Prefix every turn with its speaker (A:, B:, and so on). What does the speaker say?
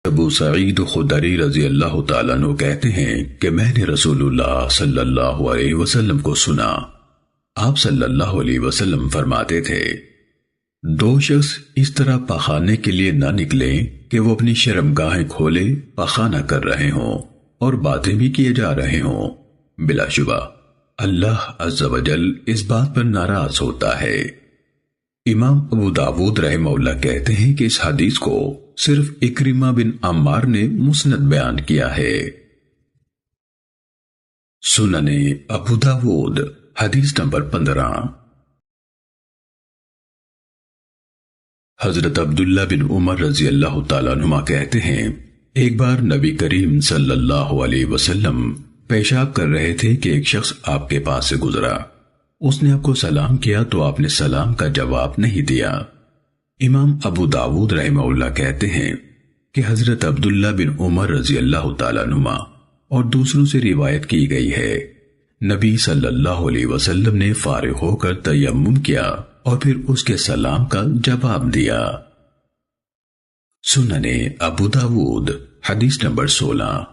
A: ابو سعید خدری رضی اللہ تعالیٰ عنہ کہتے ہیں کہ میں نے رسول اللہ صلی اللہ علیہ وسلم کو سنا۔ آپ صلی اللہ علیہ وسلم فرماتے تھے، دو شخص اس طرح پخانے کے لیے نہ نکلیں کہ وہ اپنی شرمگاہیں کھولے پخانہ کر رہے ہوں اور باتیں بھی کیے جا رہے ہوں، بلا شبہ اللہ عز و جل اس بات پر ناراض ہوتا ہے۔ امام ابو داود رحمہ اللہ کہتے ہیں کہ اس حدیث کو صرف اکرمہ بن عمار نے مسند بیان کیا ہے۔ سنن ابو داود حدیث نمبر 15۔ حضرت عبداللہ بن عمر رضی اللہ تعالیٰ عنہما کہتے ہیں، ایک بار نبی کریم صلی اللہ علیہ وسلم پیشاب کر رہے تھے کہ ایک شخص آپ کے پاس سے گزرا۔ اس نے آپ کو سلام کیا تو آپ نے سلام کا جواب نہیں دیا۔ امام ابو داود رحمہ اللہ کہتے ہیں کہ حضرت عبداللہ بن عمر رضی اللہ تعالیٰ عنہما اور دوسروں سے روایت کی گئی ہے، نبی صلی اللہ علیہ وسلم نے فارغ ہو کر تیمم کیا اور پھر اس کے سلام کا جواب دیا۔ سنن ابو داود حدیث نمبر 16۔